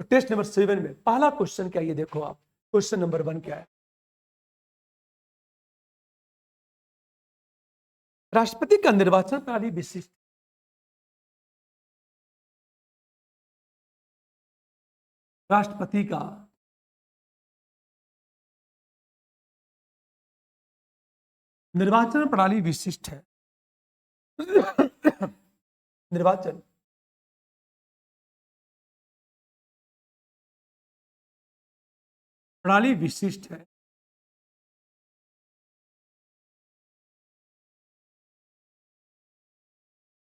तो test number 7 में पहला क्वेश्चन क्या है, ये देखो आप। क्वेश्चन नंबर 1 क्या है? राष्ट्रपति का निर्वाचन प्रणाली विशिष्ट। राष्ट्रपति का निर्वाचन प्रणाली विशिष्ट है। निर्वाचन प्रणाली विशिष्ट है।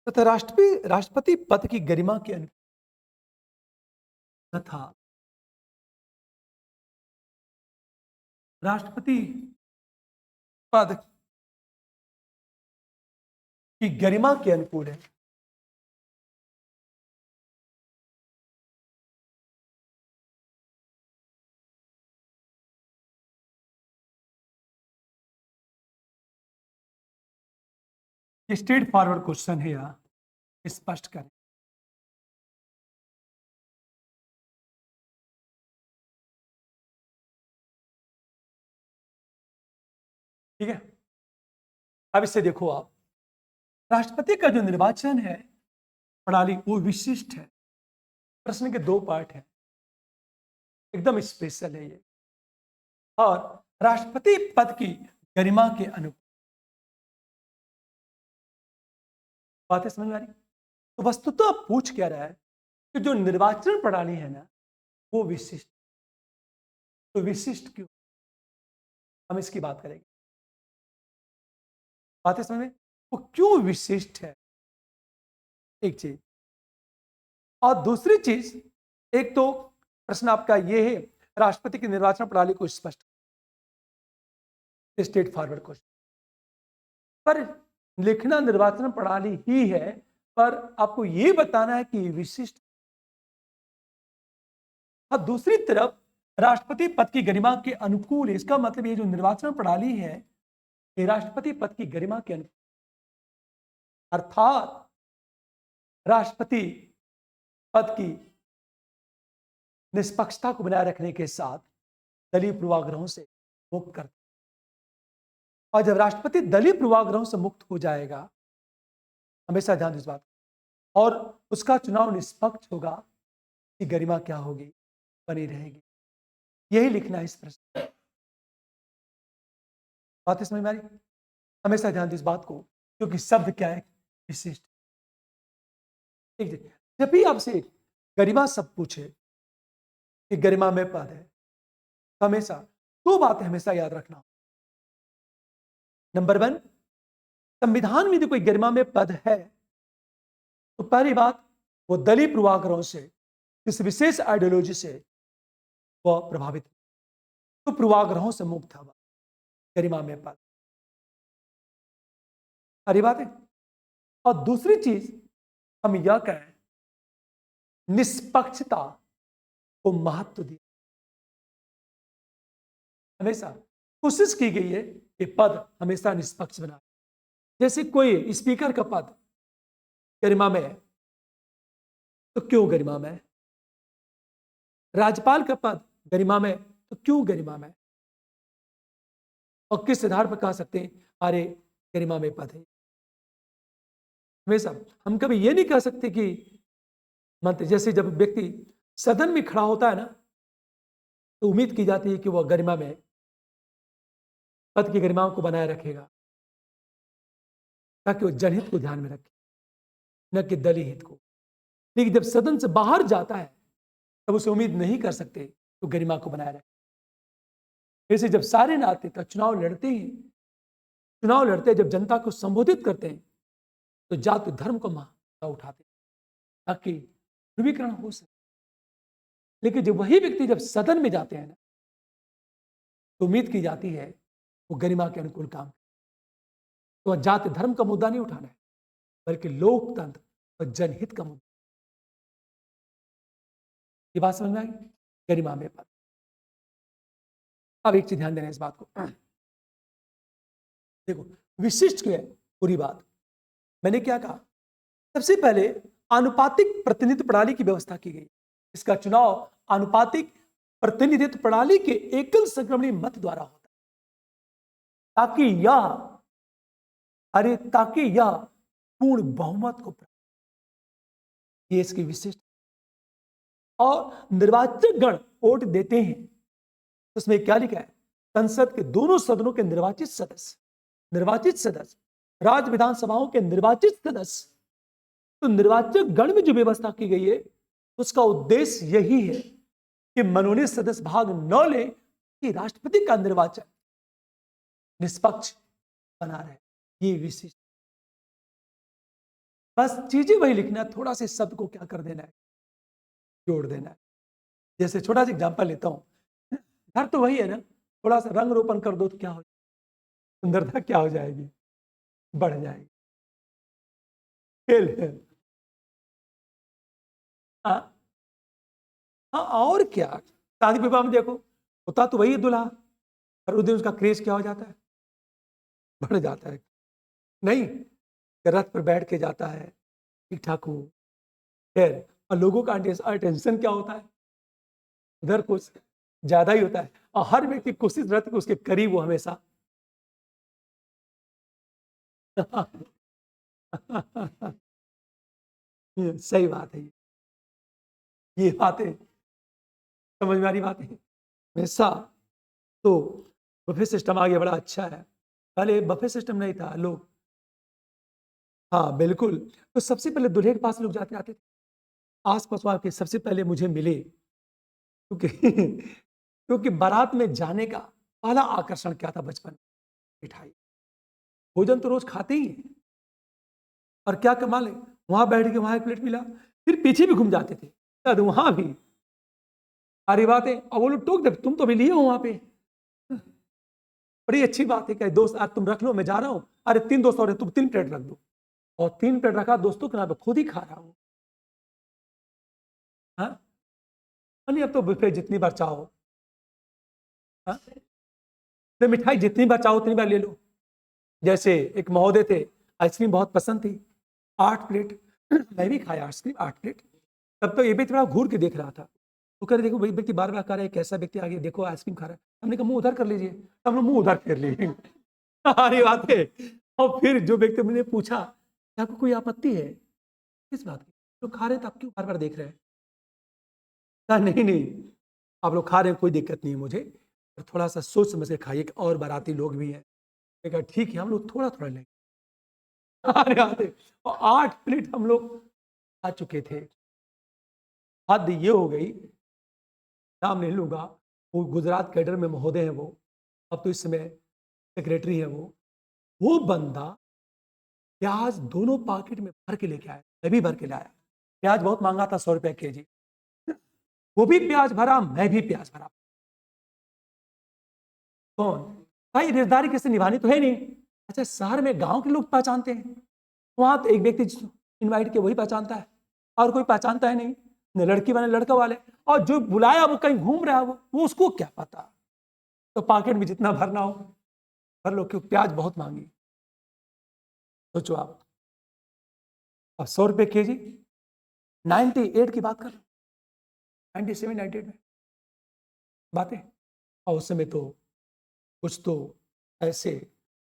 तथा राष्ट्रपति पद की गरिमा के अनुसार तथा राष्ट्रपति पद की गरिमा के अनुकूल है। स्ट्रेट फॉरवर्ड क्वेश्चन है, यह स्पष्ट करें। ठीक है, अब इससे देखो आप, राष्ट्रपति का जो निर्वाचन है प्रणाली वो विशिष्ट है। प्रश्न के 2 पार्ट हैं, एकदम स्पेशल है ये। और राष्ट्रपति पद की गरिमा के अनुकूल। बातें समझ में आ रही? तो वस्तुतः अब पूछ क्या रहा है कि जो निर्वाचन प्रणाली है ना वो विशिष्ट। तो विशिष्ट क्यों, हम इसकी बात करेंगे। बातें समझ में? वो क्यों विशिष्ट है, एक चीज। और दूसरी चीज, एक तो प्रश्न आपका ये है राष्ट्रपति की निर्वाचन प्रणाली को स्पष्ट, स्ट्रेट फॉरवर्ड क्वेश्चन। पर लिखना निर्वाचन प्रणाली ही है, पर आपको ये बताना है कि विशिष्ट। और दूसरी तरफ राष्ट्रपति पद की गरिमा के अनुकूल, इसका मतलब ये जो निर्वाचन प्रणाली है ये राष्ट्रपति पद की गरिमा के अनुकूल, अर्थात राष्ट्रपति पद की निष्पक्षता को बनाए रखने के साथ दलीय पूर्वाग्रहों से मुक्त करता। और जब राष्ट्रपति दलीय पूर्वाग्रहों से मुक्त हो जाएगा, हमेशा ध्यान इस बात, और उसका चुनाव निष्पक्ष होगा, कि गरिमा क्या होगी, बनी रहेगी। यही लिखना है इस प्रश्न। बात समझ में आ रही? हमेशा ध्यान इस बात को, क्योंकि शब्द क्या है, विशिष्ट। ठीक है, जब भी आपसे गरिमा सब पूछे कि गरिमा में पद है, हमेशा 2 बातें हमेशा याद रखना। नंबर 1, संविधान में यदि कोई गरिमा में पद है तो पहली बात वो दलीय पूर्वाग्रहों से, किसी विशेष आइडियोलॉजी से वह प्रभावित, तो पूर्वाग्रहों से मुक्त है गरिमा में पद। अरे बात है। और दूसरी चीज हम यह कहें, निष्पक्षता को महत्व दिया। हमेशा कोशिश की गई है कि पद हमेशा निष्पक्ष बना। जैसे कोई स्पीकर का पद गरिमा में है तो क्यों गरिमा में है, राज्यपाल का पद गरिमा में तो क्यों गरिमा में, और किस आधार पर कह सकते हैं अरे गरिमा में पद है। हमेशा हम कभी ये नहीं कह सकते कि मंत्री, जैसे जब व्यक्ति सदन में खड़ा होता है ना, तो उम्मीद की जाती है कि वह गरिमा में पद की गरिमाओं को बनाए रखेगा, ताकि वो जनहित को ध्यान में रखे, न कि दलीय हित को। लेकिन जब सदन से बाहर जाता है तब उसे उम्मीद नहीं कर सकते तो गरिमा को बनाए रखे। ऐसे जब सारे नाते तक चुनाव लड़ते जब जनता को संबोधित करते हैं तो जाति धर्म को महत्व उठाते ताकि ध्रुवीकरण हो सके। लेकिन जब वही व्यक्ति जब सदन में जाते हैं ना, तो उम्मीद की जाती है वो गरिमा के अनुकूल काम, तो जाति धर्म का मुद्दा नहीं उठाना है, बल्कि लोकतंत्र और जनहित का मुद्दा। ये बात समझ में आई? गरिमा में पद। अब एक चीज ध्यान देना इस बात को, देखो विशिष्ट क्या है पूरी बात। मैंने क्या कहा, सबसे पहले आनुपातिक प्रतिनिधित्व प्रणाली की व्यवस्था की गई। इसका चुनाव आनुपातिक प्रतिनिधित्व प्रणाली के एकल संक्रमणी मत द्वारा होता है, ताकि यह पूर्ण बहुमत को प्राप्त, ये इसकी विशिष्ट। और निर्वाचक गण वोट देते हैं, उसमें क्या लिखा है? संसद के दोनों सदनों के निर्वाचित सदस्य, राज्य विधानसभाओं के निर्वाचित सदस्य। तो निर्वाचक गण में जो व्यवस्था की गई है, उसका उद्देश्य यही है कि मनोनीत सदस्य भाग न ले, कि राष्ट्रपति का निर्वाचन निष्पक्ष बना रहे, ये विशिष्ट। बस चीजें वही लिखना, थोड़ा से शब्द को क्या कर देना है, जोड़ देना है। जैसे छोटा सा एग्जांपल लेता हूं, घर तो वही है ना, थोड़ा सा रंग रोपण कर दो तो क्या हो, सुंदरता क्या हो जाएगी, बढ़ जाएगी। खेल है। हाँ, और क्या, शादी विवाह में देखो, होता तो वही दूल्हा, और उस दिन उसका क्रेज क्या हो जाता है, बढ़ जाता है। नहीं, रथ पर बैठ के जाता है, ठीक ठाक हो, खैर, और लोगों का अटेंशन क्या होता है, उधर कुछ ज्यादा ही होता है, और हर व्यक्ति कोशिश रहती है उसके करीब वो हमेशा। सही बात है, ये बातें समझ में आ रही बात है हमेशा। तो बफे सिस्टम आ गया, बड़ा अच्छा है। पहले बफे सिस्टम नहीं था, लोग, हाँ बिल्कुल, तो सबसे पहले दूल्हे के पास लोग जाते आते थे, आस पास के सबसे पहले मुझे मिले, क्योंकि क्योंकि बारात में जाने का पहला आकर्षण क्या था बचपन में, मिठाई। भोजन तो रोज खाते ही हैं, और क्या कमाल है, वहां बैठ के वहां एक प्लेट मिला, फिर पीछे भी घूम जाते थे, शायद वहां भी, अरे बात है, और वो लोग टोक दे, तुम तो भी लिए हो वहां पे। बड़ी अच्छी बात है, क्या दोस्त, आज तुम रख लो, मैं जा रहा हूं, अरे 3 दोस्त और तुम 3 प्लेट रख दो, और 3 प्लेट रखा, दोस्तों के नाम पे खुद ही खा रहा हूं। हाँ, नहीं अब तो बुफे जितनी बार चाहो, हाँ, तो मिठाई जितनी बार चाहो उतनी बार ले लो। जैसे एक महोदय थे, आइसक्रीम बहुत पसंद थी, 8 प्लेट, मैं भी खाया आइसक्रीम 8 प्लेट। तब तो ये भी थोड़ा घूर के देख रहा था, तो कह रहे देखो भाई, व्यक्ति बार बार खा रहा है, कैसा व्यक्ति आगे देखो आइसक्रीम खा रहा है, हमने कहा मुंह उधर कर लीजिए, हमने मुंह उधर कर लिए। अरे बात है। और फिर जो व्यक्ति मैंने पूछा, आपको कोई आपत्ति है किस बात की, तो खा रहे हैं तो आप क्यों बार बार देख रहे हैं? कहा नहीं नहीं, आप लोग खा रहे हैं कोई दिक्कत नहीं है मुझे, पर थोड़ा सा सोच समझ के खाइए, और बाराती लोग भी हैं। मैं कहा ठीक है, हम लोग थोड़ा थोड़ा लेंगे। अरे आते, और 8 प्लेट हम लोग खा चुके थे। हद ये हो गई, नाम नहीं लूंगा, वो गुजरात कैडर में महोदय हैं, वो अब तो इस समय सेक्रेटरी है। वो बंदा प्याज दोनों पॉकेट में भर के लेके आया, मैं भी भर के लाया। प्याज बहुत महंगा था, 100 रुपए केजी, वो भी प्याज भरा, मैं भी प्याज भरा। कौन भाई, रिश्तेदारी किसी निभानी तो है नहीं। अच्छा, शहर में गांव के लोग पहचानते हैं, वहां तो एक व्यक्ति इनवाइट किया वही पहचानता है, और कोई पहचानता है नहीं, न लड़की वाले लड़का वाले, और जो बुलाया वो कहीं घूम रहा है, वो उसको क्या पता। तो पॉकेट में जितना भरना हो भर लो, क्यों, प्याज बहुत महंगी, सोचो आप। और 100 रुपए केजी, 98 की बात कर, 97 98 में बातें। और उस समय तो कुछ तो ऐसे,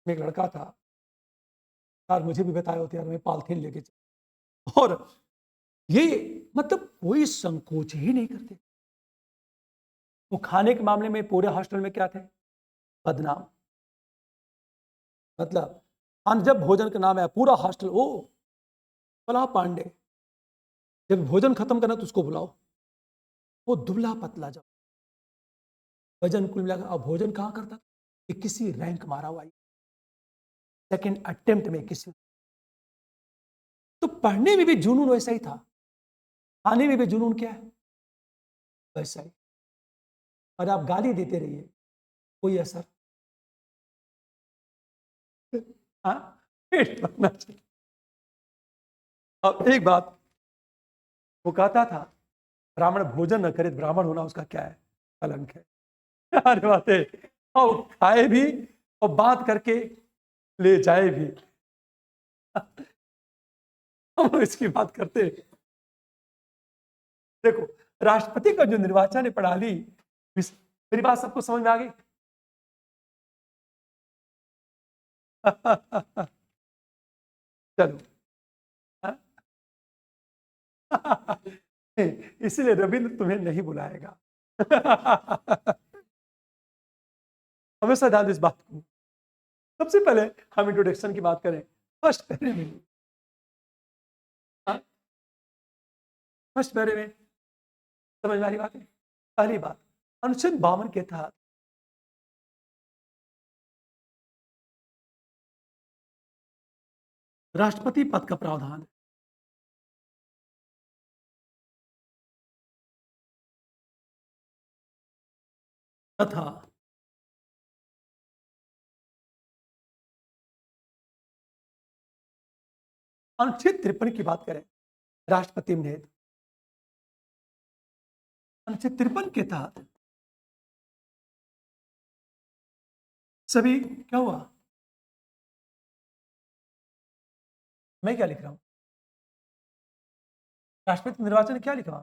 में एक लड़का था यार, मुझे भी बताया होते यार, मैं पॉलिथीन लेके चल, और ये मतलब कोई संकोच ही नहीं करते। वो खाने के मामले में पूरे हॉस्टल में क्या थे, बदनाम। मतलब जब भोजन का नाम है, पूरा हॉस्टल ओ फला पांडे, जब भोजन खत्म करना तो उसको बुलाओ, वो दुबला पतला, जब वजन कुल मिलाकर, अब भोजन कहाँ करता, कि किसी रैंक मारा हुआ, सेकंड अटेम्प्ट में किसी। तो पढ़ने में भी जुनून वैसा ही था, खाने में भी जुनून क्या है, वैसा ही। और आप गाली देते रहिए, कोई असर, हाँ, पेट भरना चाहिए। अब एक बात, वो कहता था, ब्राह्मण भोजन न करे, ब्राह्मण होना उसका क्या है, कलंक है। अरे बात है, और खाए भी और बात करके ले जाए भी। हम इसकी बात करते, देखो राष्ट्रपति का जो निर्वाचन है प्रणाली, मेरी बात सबको समझ में आ गई? चलो। हाँ? इसलिए रविंद्र तुम्हें नहीं बुलाएगा। हमेशा ध्यान दो इस बात को। सबसे पहले हम इंट्रोडक्शन की बात करें, फर्स्ट पैरे में। फर्स्ट पैरे में समझ में आ रही बात है? पहली बात, अनुच्छेद 52 के तहत राष्ट्रपति पद का प्रावधान है। तथा अनुच्छेद 53 की बात करें, राष्ट्रपति ने अनुच्छेद 53 के तहत सभी, क्या हुआ? मैं क्या लिख रहा हूं? राष्ट्रपति निर्वाचन क्या लिखा?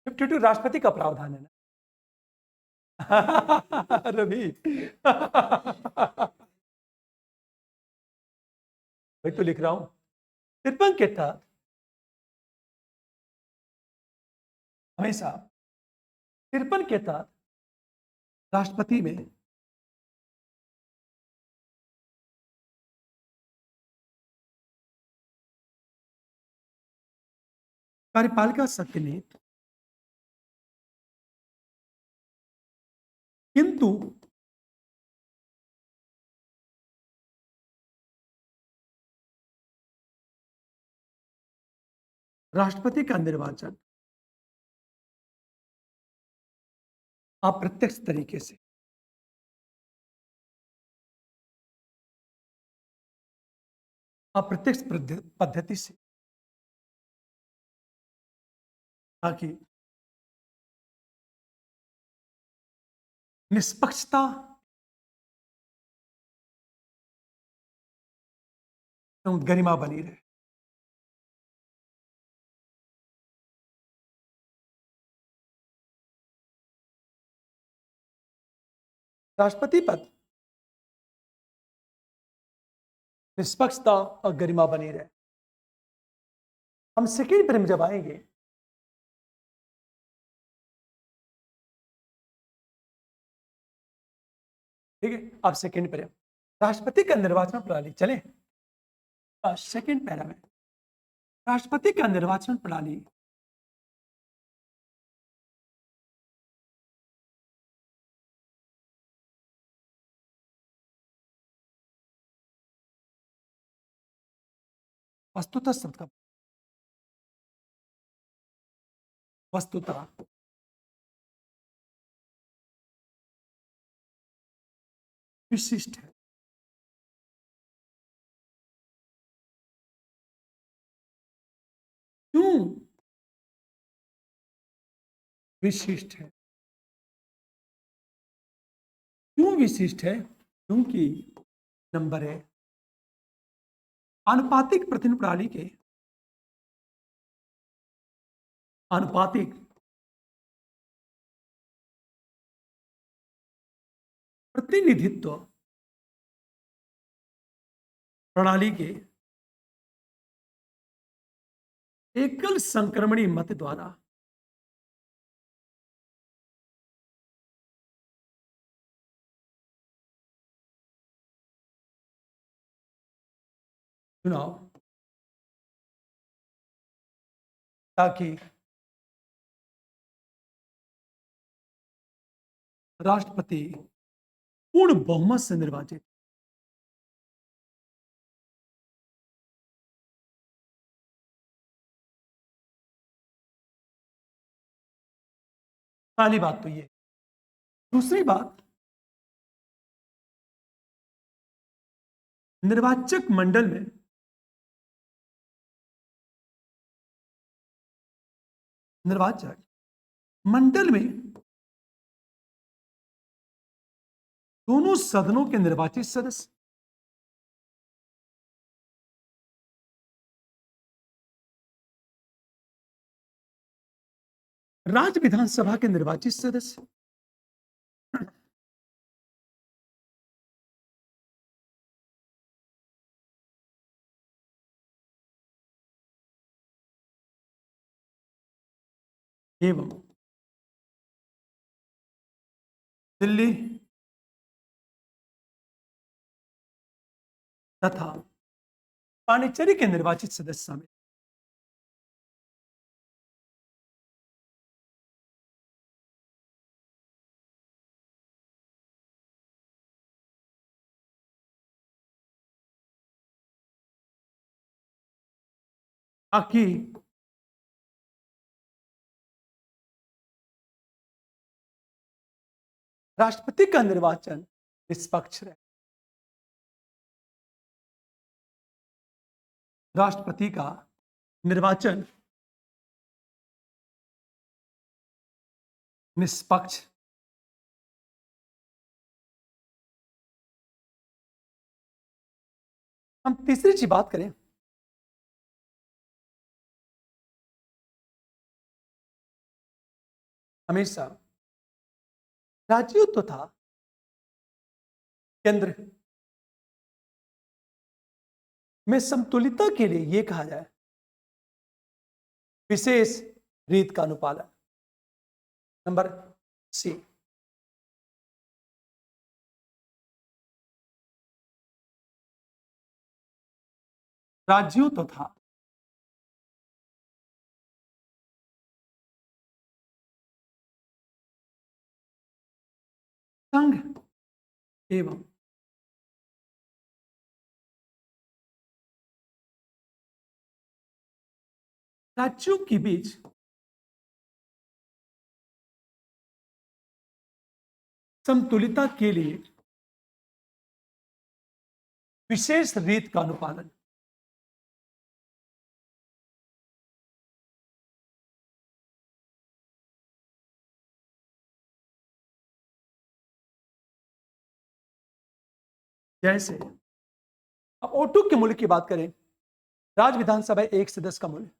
52 राष्ट्रपति का प्रावधान है ना। रवि। वही तो लिख रहा हूं। 53 के तहत हमेशा 53 के तहत राष्ट्रपति में कार्यपालिका शक्ति ने, किंतु राष्ट्रपति का निर्वाचन अप्रत्यक्ष तरीके से, अप्रत्यक्ष पद्धति से, ताकि निष्पक्षता एवं गरिमा बनी रहे। राष्ट्रपति पद निष्पक्षता और गरिमा बनी रहे। हम सेकेंड प्रेम जब आएंगे, ठीक है, अब सेकेंड प्रेम राष्ट्रपति का निर्वाचन प्रणाली चले। सेकेंड पैरा में राष्ट्रपति का निर्वाचन प्रणाली वस्तुतः शब्द का वस्तुतः विशिष्ट है। क्यों विशिष्ट है? क्यों विशिष्ट है? क्योंकि नंबर है, आनुपातिक प्रतिनिधि प्रणाली के आनुपातिक प्रतिनिधित्व प्रणाली के एकल संक्रमणी मत द्वारा चुनाव, ताकि राष्ट्रपति पूर्ण बहुमत से निर्वाचित। पहली बात तो ये। दूसरी बात, निर्वाचक मंडल में निर्वाचक मंडल में दोनों सदनों के निर्वाचित सदस्य राज्य विधानसभा के निर्वाचित सदस्य एवं दिल्ली तथा पांडिचेरी के निर्वाचित सदस्य शामिल। ताकि राष्ट्रपति का निर्वाचन निष्पक्ष रहे। राष्ट्रपति का निर्वाचन निष्पक्ष। हम तीसरी चीज बात करें, हमेशा राज्यों तथा केंद्र में समतुलितता के लिए यह कहा जाए विशेष रीत का अनुपालन। नंबर सी, राज्यों तथा संघ एवं राज्यों के बीच समतुलितता के लिए विशेष रीत का अनुपालन। जैसे अब O2 के मूल्य की बात करें, राज्य विधानसभा एक सदस्य का मूल्य,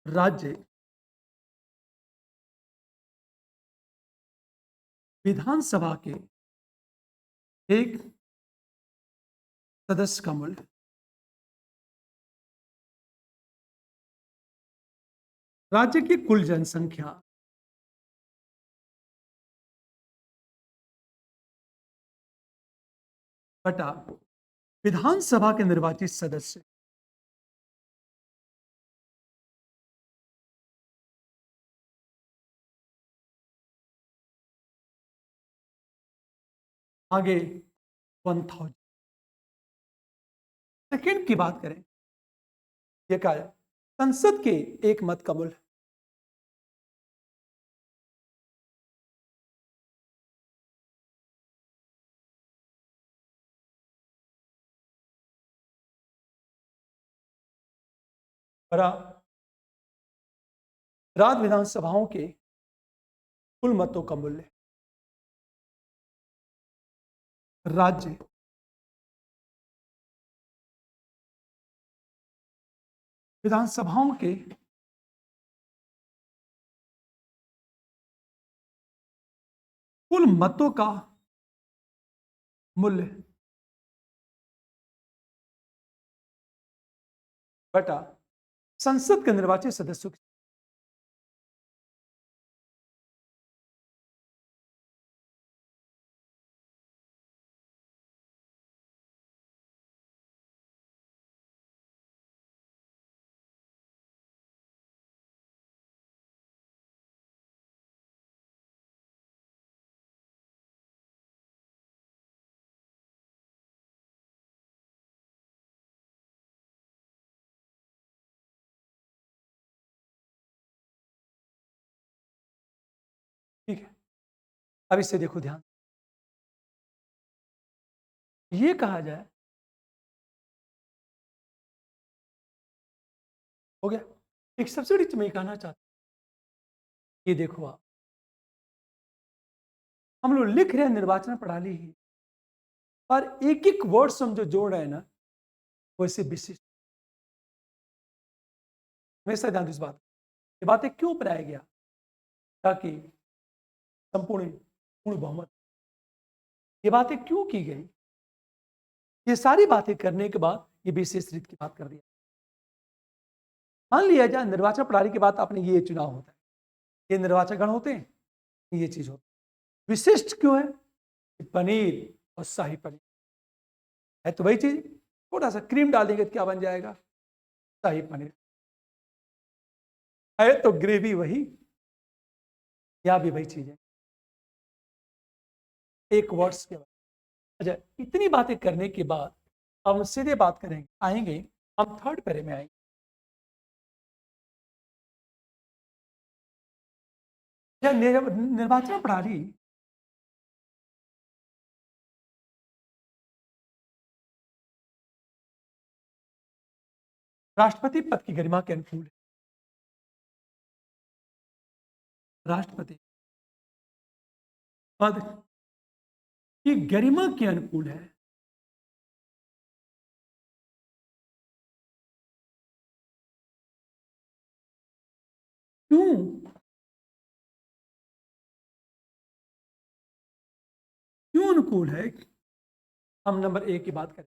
राज्य विधानसभा के एक सदस्य का मूल्य, राज्य की कुल जनसंख्या बटा विधानसभा के निर्वाचित सदस्य। आगे 1000। सेकेंड की बात करें, यह क्या है, संसद के एक मत का मूल्य, बड़ा राज्य विधानसभाओं के कुल मतों का मूल्य, राज्य विधानसभाओं के कुल मतों का मूल्य बटा संसद के निर्वाचित सदस्यों की। ठीक है, अब इससे देखो ध्यान, ये कहा जाए, हो गया। एक सबसे बड़ी चीज मैं कहना चाहता हूं, ये देखो आप, हम लोग लिख रहे हैं निर्वाचन प्रणाली ही, पर एक एक वर्ड हम जो जोड़ रहे हैं ना, वैसे विशिष्ट, हमेशा ध्यान दो इस बात। ये बातें क्यों अपनाया गया? ताकि संपूर्ण पूर्ण बहुमत, ये बातें क्यों की गई? ये सारी बातें करने के बाद ये विशेष रीत की बात कर दिया। मान लिया जाए निर्वाचन प्रणाली के बाद आपने ये चुनाव होता है, ये निर्वाचन गण होते हैं, ये चीज होती है। विशिष्ट क्यों है? कि पनीर और शाही पनीर है तो वही चीज, थोड़ा सा क्रीम डाल देंगे तो क्या बन जाएगा? शाही पनीर। है तो ग्रेवी वही, या भी वही चीज है, एक वर्ड्स के बाद। अच्छा, इतनी बातें करने के बाद अब हम सीधे बात करेंगे, आएंगे हम थर्ड पैरे में आएंगे। निर्वाचन प्रणाली राष्ट्रपति पद की गरिमा के अनुकूल है। राष्ट्रपति पद की गरिमा के अनुकूल है। क्यों? क्यों अनुकूल है? हम नंबर एक की बात करें,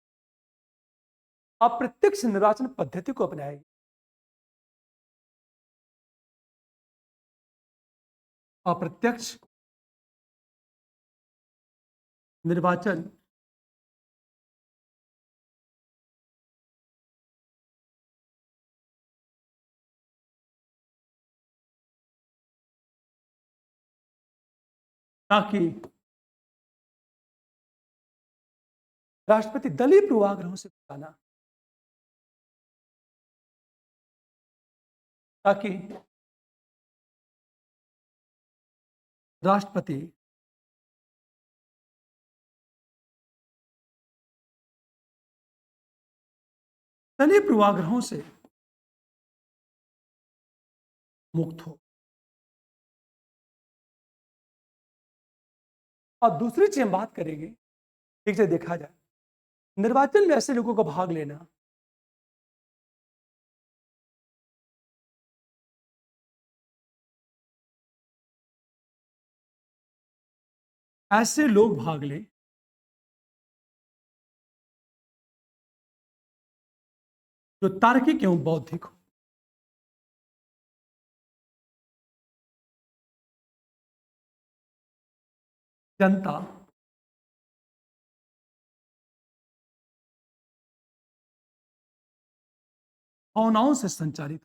अप्रत्यक्ष निर्वाचन पद्धति को अपनाएगी। अप्रत्यक्ष निर्वाचन ताकि राष्ट्रपति दलीय पूर्वाग्रहों से बचाना, ताकि राष्ट्रपति दलीय पूर्वाग्रहों से मुक्त हो। और दूसरी चीज हम बात करेंगे, ठीक से देखा जाए निर्वाचन में ऐसे लोगों का भाग लेना ऐसे लोग भाग ले जो तार्किक एवं बौद्धिक हो। जनता भावनाओं से संचालित।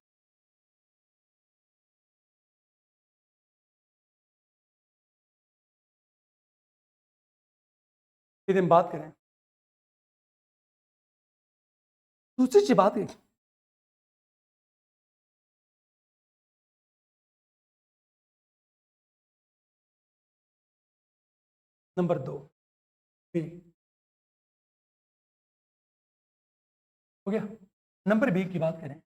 यदि हम बात करें दूसरी चीज बात है, नंबर दो बी हो गया। नंबर बी की बात करें,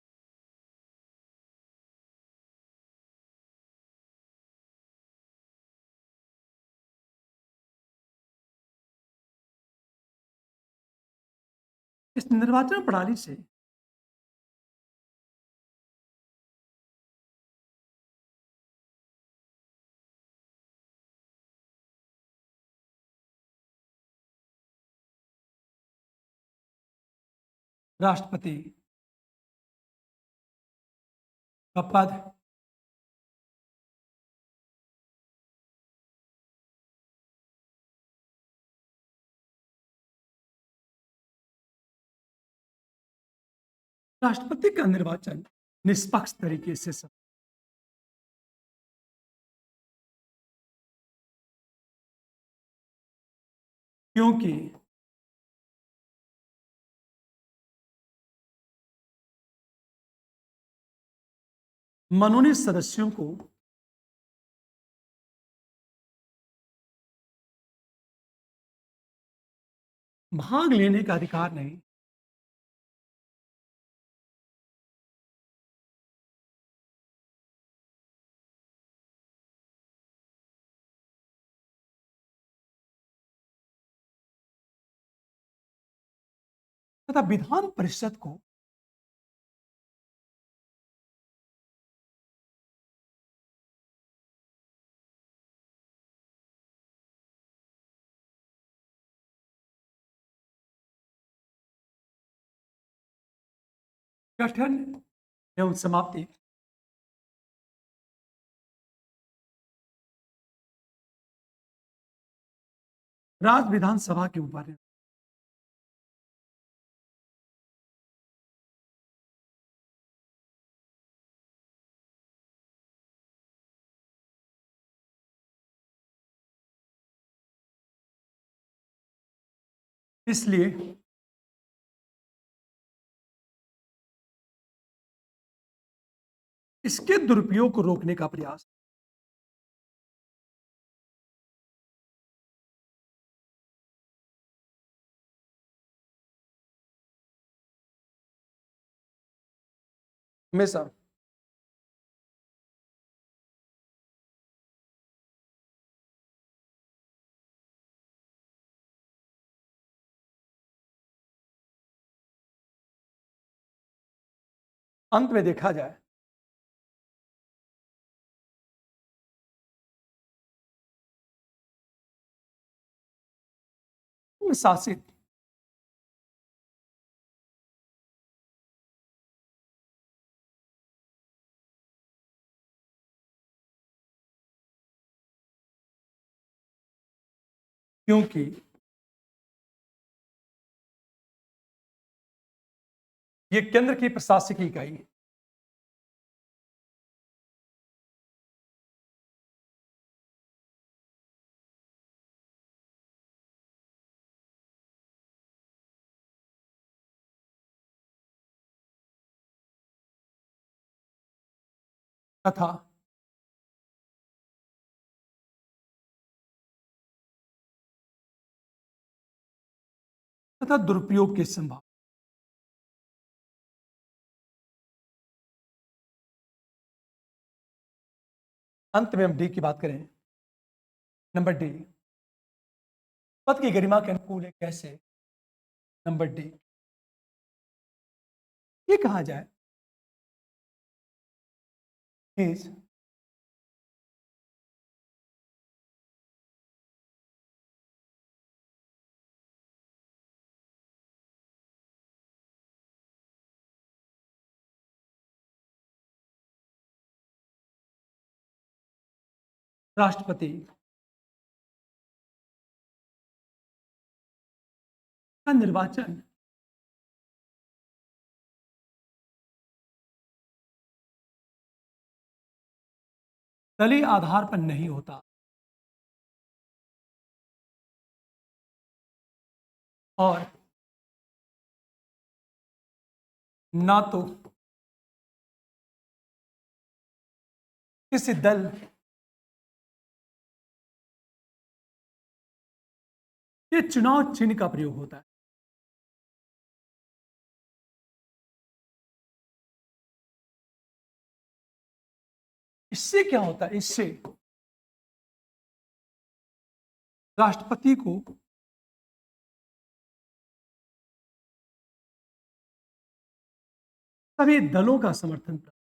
इस निर्वाचन प्रणाली से राष्ट्रपति का पद राष्ट्रपति का निर्वाचन निष्पक्ष तरीके से सब, क्योंकि मनोनीत सदस्यों को भाग लेने का अधिकार नहीं, तथा विधान परिषद को गठन एवं समाप्ति राज्य विधानसभा के ऊपर है। इसलिए इसके दुरुपयोग को रोकने का प्रयास हमेशा अंत में देखा जाए शासित क्योंकि ये केंद्र की प्रशासकीय इकाई है। तथा दुरुपयोग की संभावना अंत में हम डी की बात करें। नंबर डी, पद की गरिमा के अनुकूल है कैसे। नंबर डी, ये कहा जाए इज राष्ट्रपति का निर्वाचन दलीय आधार पर नहीं होता और ना तो किसी दल के चुनाव चिन्ह का प्रयोग होता है। इससे क्या होता है, इससे राष्ट्रपति को सभी दलों का समर्थन प्राप्त,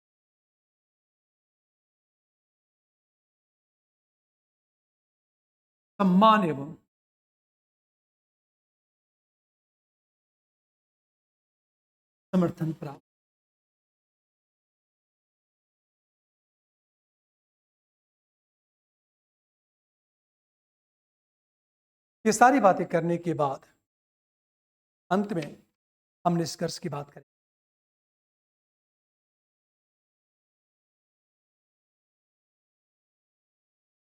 सम्मान एवं समर्थन प्राप्त। ये सारी बातें करने के बाद अंत में हम निष्कर्ष की बात करें।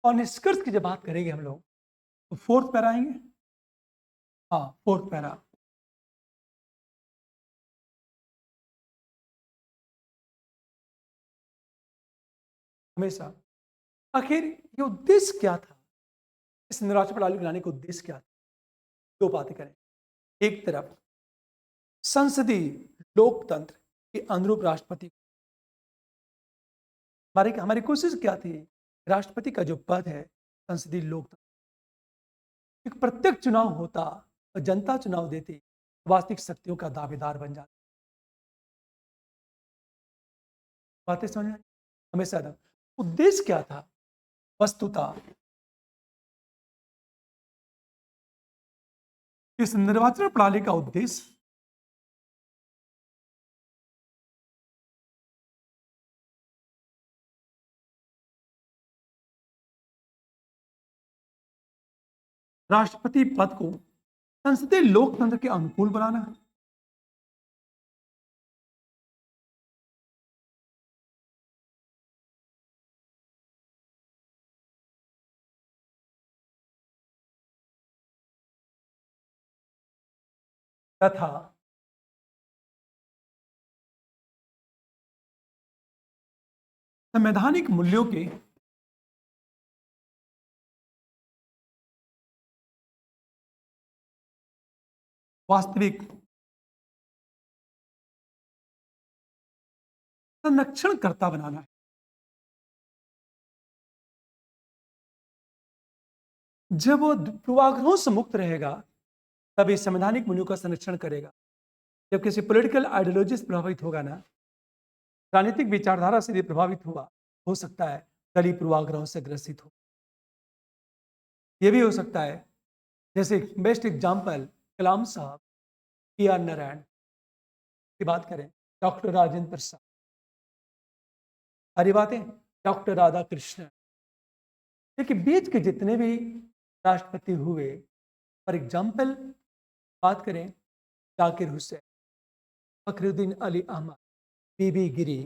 और निष्कर्ष की जब बात करेंगे हम लोग तो फोर्थ पैरा आएंगे। हाँ, फोर्थ पैरा। हमेशा आखिर ये उद्देश्य क्या था, इस निर्वाचन प्रणाली बनाने का उद्देश्य क्या था। दो बातें करें। एक तरफ संसदीय लोकतंत्र के अनुरूप राष्ट्रपति, हमारी कोशिश क्या थी, राष्ट्रपति का जो पद है संसदीय लोकतंत्र, एक प्रत्यक्ष चुनाव होता और जनता चुनाव देती, वास्तविक शक्तियों का दावेदार बन जाता। बातें समझ में? हमेशा था उद्देश्य क्या था, वस्तुतः इस निर्वाचन प्रणाली का उद्देश्य राष्ट्रपति पद को संसदीय लोकतंत्र के अनुकूल बनाना, तथा संवैधानिक मूल्यों के वास्तविक संरक्षणकर्ता बनाना है। जब वो पूर्वाग्रहों से मुक्त रहेगा तभी संवैधानिक मूल्यों का संरक्षण करेगा। जब किसी पॉलिटिकल आइडियोलॉजी से प्रभावित होगा ना, राजनीतिक विचारधारा से भी प्रभावित हुआ, हो सकता है दलीय पूर्वाग्रहों से ग्रसित हो। यह भी हो सकता है, जैसे बेस्ट एग्जाम्पल कलाम साहब, PR नारायण की बात करें, डॉक्टर राजेंद्र प्रसाद, हरी बातें, डॉक्टर राधा कृष्ण, लेकिन बीच के जितने भी राष्ट्रपति हुए, फॉर एग्जाम्पल बात करें जाकिर हुसैन, फखरुद्दीन अली अहमद, PB गिरी,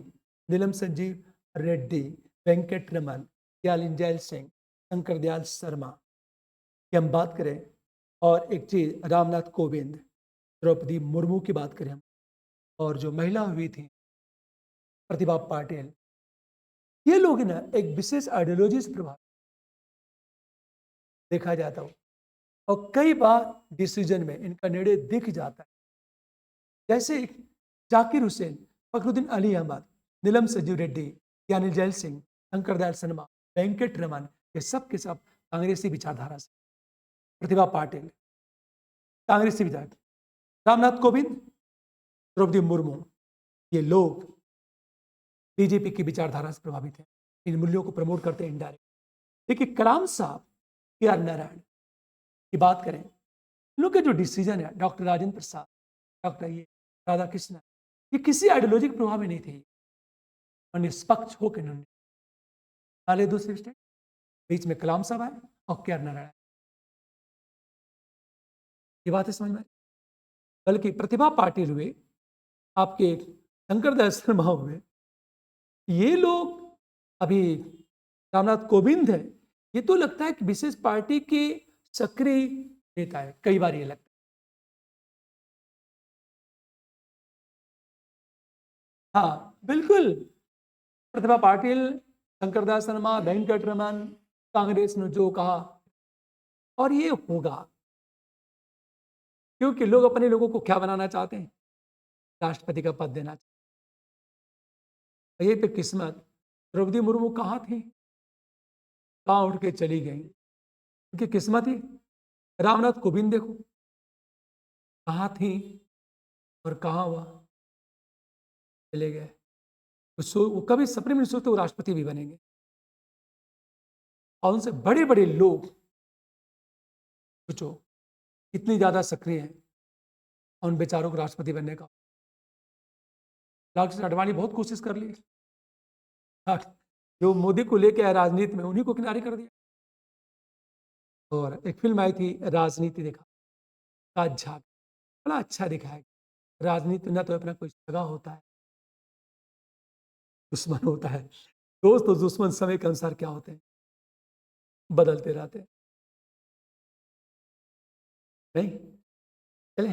नीलम संजीव रेड्डी, वेंकट रमन, ज्ञानजैल सिंह, शंकर दयाल शर्मा की हम बात करें, और एक चीज रामनाथ कोविंद, द्रौपदी मुर्मू की बात करें हम, और जो महिला हुई थी प्रतिभा पाटिल, ये लोग ना एक विशेष आइडियोलॉजी से प्रभावित देखा जाता हो, और कई बार डिसीजन में इनका निर्णय दिख जाता है। जैसे जाकिर हुसैन, फखरुद्दीन अली अहमद, नीलम संजीव रेड्डी, ज्ञानजैल सिंह, शंकर दयाल शर्मा, वेंकट रमन, ये सब के सब कांग्रेसी विचारधारा से, प्रतिभा पाटिल कांग्रेसी विचार, रामनाथ कोविंद, द्रौपदी मुर्मू, ये लोग बीजेपी की विचारधारा से प्रभावित हैं, इन मूल्यों को प्रमोट करते हैं इनडायरेक्ट। देखिए कलाम साहब, PR नारायण की बात करें, इन लोग के जो डिसीजन है, डॉक्टर राजेंद्र प्रसाद, डॉक्टर ये राधा कृष्ण, ये किसी आइडियोलॉजी के प्रभाव में नहीं थे, और निष्पक्ष होकर इन्होंने डाले दूसरे स्टेट, बीच में कलाम साहब आए और PR नारायण, ये बात है समझ में। बल्कि प्रतिभा पाटिल हुए, आपके शंकर दयाल शर्मा हुए, ये लोग, अभी रामनाथ कोविंद है, ये तो लगता है कि विशेष पार्टी के सक्रिय नेता है, कई बार ये लगता है। हाँ बिल्कुल, प्रतिभा पाटिल, शंकर दयाल शर्मा, वेंकट रमन, कांग्रेस ने जो कहा, और ये होगा क्योंकि लोग अपने लोगों को क्या बनाना चाहते हैं, राष्ट्रपति का पद देना चाहते हैं। ये तो किस्मत, द्रौपदी मुर्मू कहाँ थी, कहाँ उठ के चली गई, उनकी किस्मत ही। रामनाथ कोविंद देखो कहाँ थी और कहाँ हुआ, चले गए। वो कभी सपने में नहीं सोचते वो राष्ट्रपति भी बनेंगे, और उनसे बड़े बड़े लोग सोचो कितनी ज्यादा सक्रिय हैं उन बेचारों को राष्ट्रपति बनने का। लालकृष्ण आडवाणी बहुत कोशिश कर ली, हाँ, जो मोदी को लेके आए राजनीति में, उन्हीं को किनारे कर दिया। और एक फिल्म आई थी राजनीति, देखा, राज झा, बड़ा अच्छा दिखाया, राजनीति ना तो अपना कोई सगा होता है, दुश्मन होता है, दोस्त और दुश्मन समय के अनुसार क्या होते हैं, बदलते रहते हैं। नहीं चले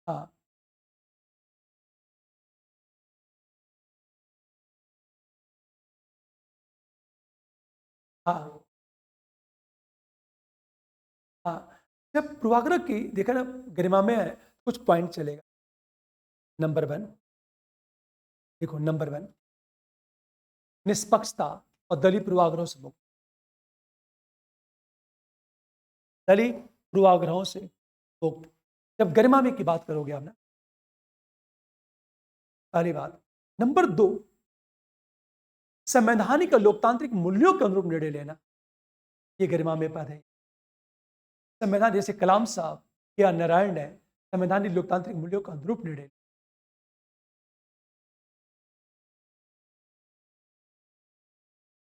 हाँ हाँ हाँ, जब पूर्वाग्रह की देखा ना गरिमा में है, कुछ पॉइंट चलेगा। नंबर 1, देखो नंबर 1, निष्पक्षता और दलीय पूर्वाग्रहों से मुक्त, दलीय पूर्वाग्रहों से मुक्त। जब गरिमा में की बात करोगे आप ना, पहली बात। नंबर 2, संवैधानिक और लोकतांत्रिक मूल्यों के अनुरूप निर्णय लेना, ये गरिमा में पद है। संविधान, जैसे कलाम साहब या नारायण है, संवैधानिक लोकतांत्रिक मूल्यों का अनुरूप निर्णय,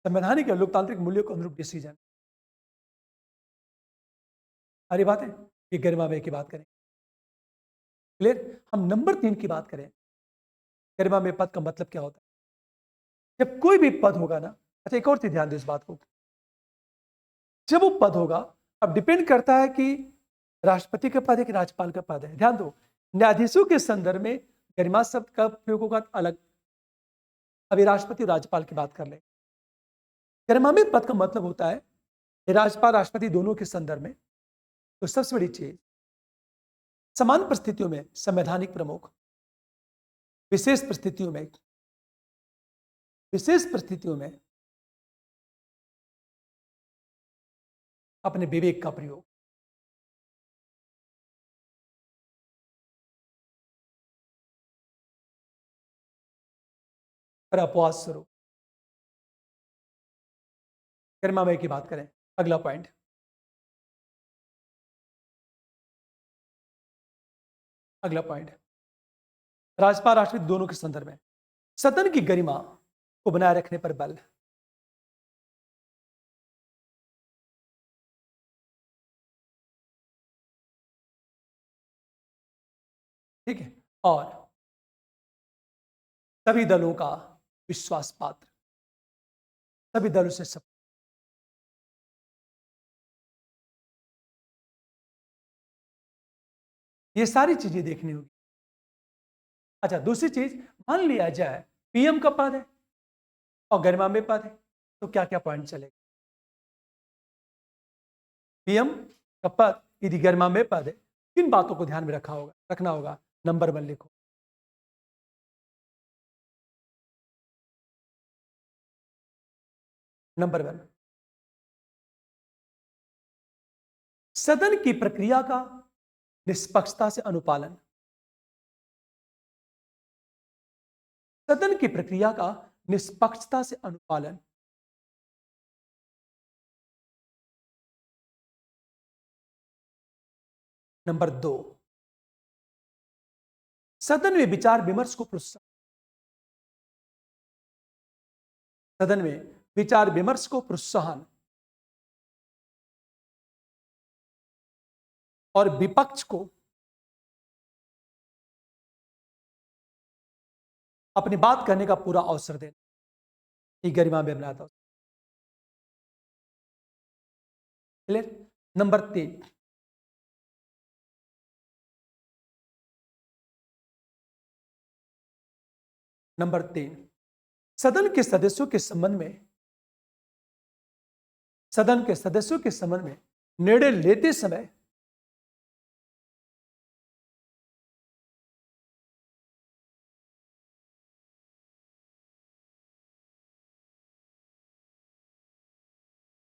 संवैधानिक या लोकतांत्रिक मूल्यों के अनुरूप डिसीजन। सारी बातें ये गरिमामय की बात करें। क्लियर। हम नंबर 3 की बात करें, गरिमामय पद का मतलब क्या होता है? जब कोई भी पद होगा ना, अच्छा एक और चीज ध्यान दो इस बात को, जब वो पद होगा, अब डिपेंड करता है कि राष्ट्रपति का पद है कि राज्यपाल का पद है। ध्यान दो, न्यायाधीशों के संदर्भ में गरिमा शब्द का प्रयोग होगा अलग। अभी राष्ट्रपति और राज्यपाल की बात कर ले। गरिमामय पद का मतलब होता है राज्यपाल राष्ट्रपति दोनों के संदर्भ में। तो सबसे बड़ी चीज, समान परिस्थितियों में संवैधानिक प्रमुख, विशेष परिस्थितियों में अपने विवेक का प्रयोग। और अपवाद स्वरूप गरिमामय की बात करें। अगला पॉइंट, राज्यपाल राष्ट्रपति दोनों के संदर्भ में सदन की गरिमा को बनाए रखने पर बल। ठीक है। और सभी दलों का विश्वास पात्र, सभी दलों से सब। ये सारी चीजें देखनी होगी। अच्छा दूसरी चीज, मान लिया जाए पीएम का पद है और गरिमामय पद है, तो क्या क्या पॉइंट चलेगा? पीएम का पद यदि गरिमामय पद है, किन बातों को ध्यान में रखना होगा? नंबर 1 लिखो। नंबर 1, सदन की प्रक्रिया का निष्पक्षता से अनुपालन। सदन की प्रक्रिया का निष्पक्षता से अनुपालन। नंबर 2, सदन में विचार विमर्श को प्रोत्साहन। सदन में विचार विमर्श को प्रोत्साहन और विपक्ष को अपनी बात करने का पूरा अवसर देना, ये गरिमा में बनाता हूं। क्लियर। नंबर 3, सदन के सदस्यों के संबंध में निर्णय लेते समय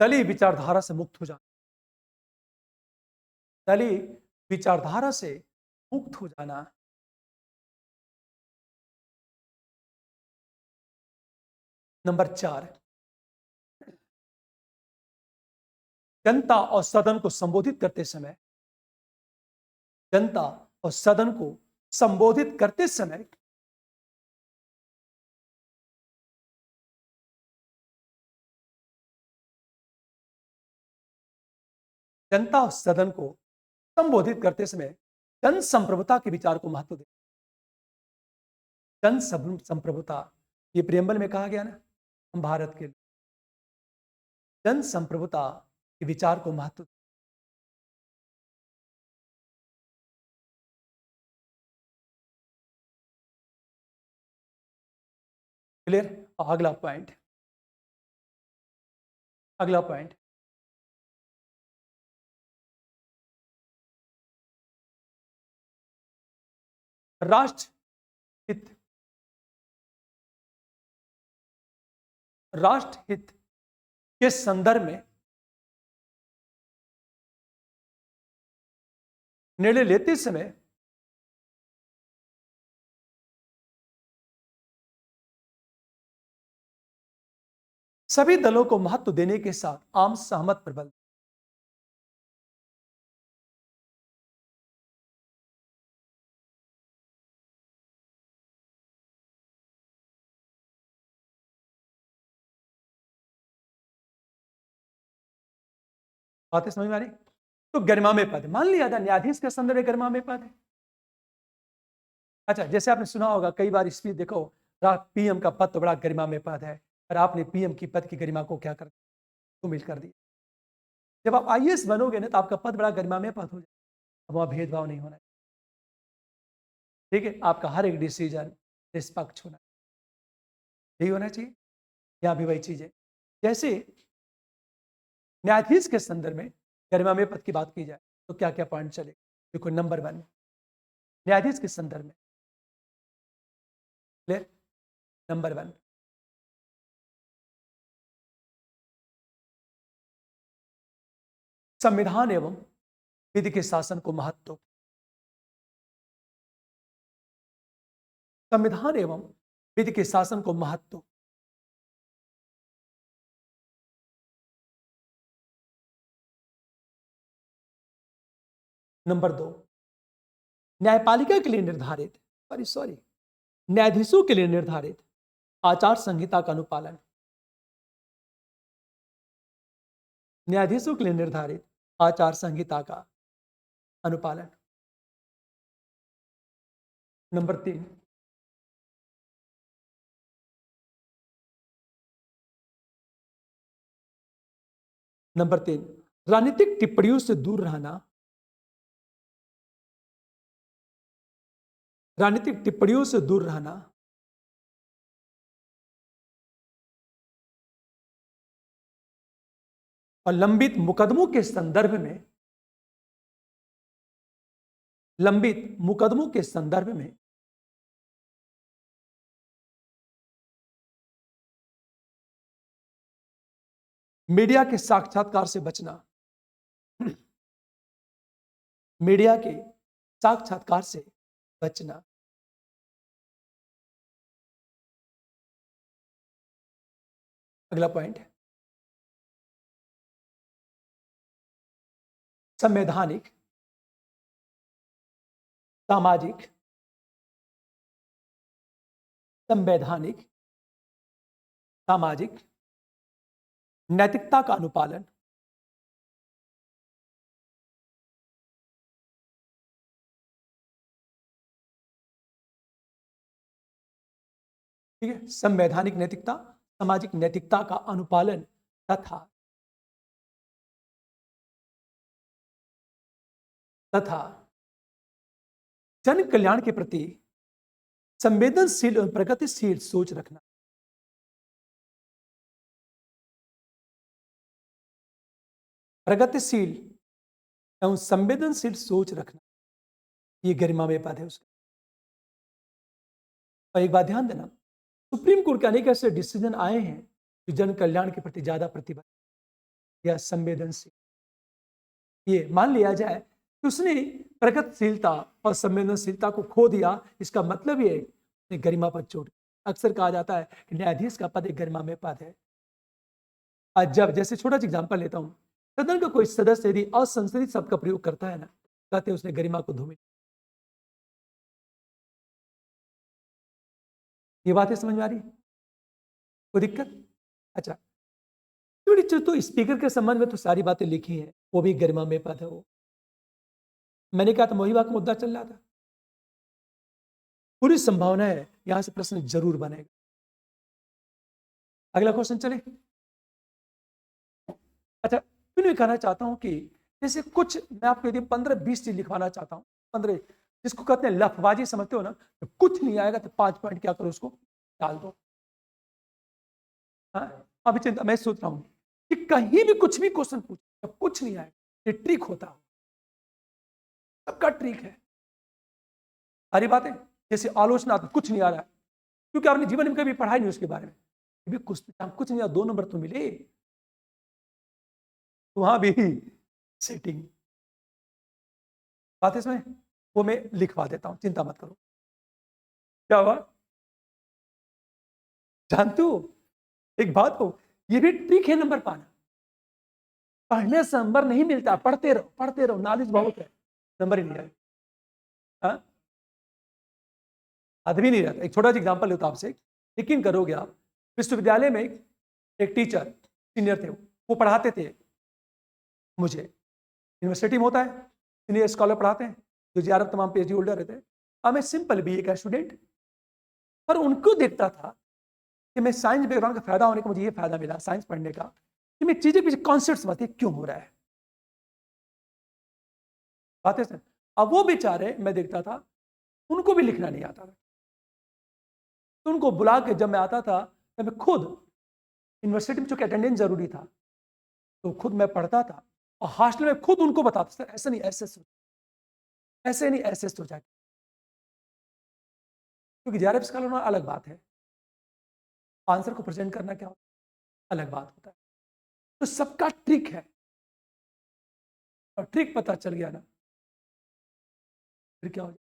दलीय विचारधारा से मुक्त हो जाना। दलीय विचारधारा से मुक्त हो जाना। नंबर 4, जनता और सदन को संबोधित करते समय जनता और सदन को संबोधित करते समय जन संप्रभुता के विचार को महत्व दे। जन संप्रभुता, ये प्रियम्बल में कहा गया ना, हम भारत के जन संप्रभुता के विचार को महत्व। क्लियर। अगला पॉइंट, राष्ट्रहित के संदर्भ में निर्णय लेते समय सभी दलों को महत्व देने के साथ आम सहमत पर बल। बातें समझ में आ रही? तो गरिमामय पद मान लिया था, न्यायाधीश के संदर्भ में गरिमामय पद है। अच्छा, जैसे आपने सुना होगा कई बार स्पीच देखो, पीएम का पद तो बड़ा गरिमामय पद है, और आपने पीएम की पद की गरिमा को क्या कर धूमिल कर दिया। जब आप आईएएस बनोगे ना तो आपका पद बड़ा गरिमामय पद हो जाएगा, अब वहां भेदभाव नहीं होना, ठीक है? आपका हर एक डिसीजन निष्पक्ष होना, यही होना चाहिए। यहाँ भी वही चीज है। जैसे न्यायाधीश के संदर्भ में गरिमामय पद की बात की जाए तो क्या क्या पॉइंट चले? देखो, नंबर 1, न्यायाधीश के संदर्भ में, क्लियर? नंबर 1, संविधान एवं विधि के शासन को महत्व। संविधान एवं विधि के शासन को महत्व। नंबर 2, न्यायपालिका के लिए निर्धारित, सॉरी न्यायाधीशों के लिए निर्धारित आचार संहिता का अनुपालन। न्यायाधीशों के लिए निर्धारित आचार संहिता का अनुपालन। नंबर 3, राजनीतिक टिप्पणियों से दूर रहना। राजनीतिक टिप्पणियों से दूर रहना। और लंबित मुकदमों के संदर्भ में, लंबित मुकदमों के संदर्भ में मीडिया के साक्षात्कार से बचना। मीडिया के साक्षात्कार से बचना। अगला पॉइंट है संवैधानिक, सामाजिक, संवैधानिक, सामाजिक नैतिकता का अनुपालन। ठीक है, संवैधानिक नैतिकता, सामाजिक नैतिकता का अनुपालन तथा जन कल्याण के प्रति संवेदनशील और प्रगतिशील सोच रखना। प्रगतिशील एवं संवेदनशील सोच रखना, ये गरिमामय पद है उसका। और एक बात ध्यान देना, सुप्रीम कोर्ट के अनेक ऐसे डिसीजन आए हैं जो जन कल्याण के प्रति ज्यादा प्रतिबद्ध या संवेदनशील। ये मान लिया जाए कि उसने प्रगतिशीलता और संवेदनशीलता को खो दिया, इसका मतलब ये है गरिमा पद छोड़। अक्सर कहा जाता है कि न्यायाधीश का पद एक गरिमामय पद है। आज जब, जैसे छोटा सा एग्जाम्पल लेता हूं, सदन का कोई सदस्य यदि असंसदीय शब्द का प्रयोग करता है ना, कहते हैं उसने गरिमा को धूमिल। ये बातें समझ में आ रही? कोई दिक्कत? अच्छा, तो स्पीकर के संबंध में तो सारी बातें लिखी हैं, वो भी गरिमामय पद है वो। मैंने कहा था मोहिबा का मुद्दा चल रहा था, पूरी संभावना है यहां से प्रश्न जरूर बनेगा। अगला क्वेश्चन चले। अच्छा, मैं कहना चाहता हूं कि जैसे कुछ, मैं आपको यदि 15-20 चीज लिखवाना चाहता हूं, 15, जिसको कहते हैं लफबाजी, समझते हो ना? तो कुछ नहीं आएगा तो 5 पॉइंट क्या करो, उसको डाल दो। हाँ, अभी चिंता, मैं सोच रहा हूं कि कहीं भी कुछ भी क्वेश्चन पूछ, जब कुछ नहीं आएगा, ये ट्रिक होता है, सबका ट्रिक है। सारी बातें जैसे आलोचना, तो कुछ नहीं आ रहा है क्योंकि आपने जीवन में कभी पढ़ा ही नहीं उसके बारे में, भी कुछ नहीं, 2 नंबर तो मिले, तो वहां भी सेटिंग। बात इसमें वो मैं लिखवा देता हूं, चिंता मत करो। क्या हुआ जानते हो, एक बात हो, ये भी ट्रिक है नंबर पाना। पढ़ने से नंबर नहीं मिलता, पढ़ते रहो, नॉलेज बहुत है, नंबर ही नहीं आए। हाँ, आदमी नहीं रहता। एक छोटा सा एग्जाम्पल लेता आपसे, यकीन करोगे आप, विश्वविद्यालय में एक टीचर सीनियर थे, वो पढ़ाते थे मुझे यूनिवर्सिटी में होता है, सीनियर स्कॉलर पढ़ाते हैं जो जीआरएफ तमाम पीएचडी होल्डर रहते हैं, और मैं सिंपल बीए का स्टूडेंट, पर उनको देखता था कि मैं साइंस बैकग्राउंड का फायदा होने का मुझे ये फायदा मिला साइंस पढ़ने का कि मैं चीजें पीछे कॉन्सेप्ट समझती क्यों हो रहा है बातें सर। अब वो बेचारे मैं देखता था उनको भी लिखना नहीं आता था, तो उनको बुला के जब मैं आता था तो मैं खुद यूनिवर्सिटी में चूंकि अटेंडेंस जरूरी था तो खुद मैं पढ़ता था और हॉस्टल में खुद उनको बताता सर ऐसा नहीं ऐसे सोच, ऐसे नहीं ऐसे सोचा, क्योंकि जीआरएफ स्कॉलर होना अलग बात है, आंसर को प्रेजेंट करना क्या होता है अलग बात होता है। तो सबका ट्रिक है, और ट्रिक पता चल गया ना फिर क्या हो जाए।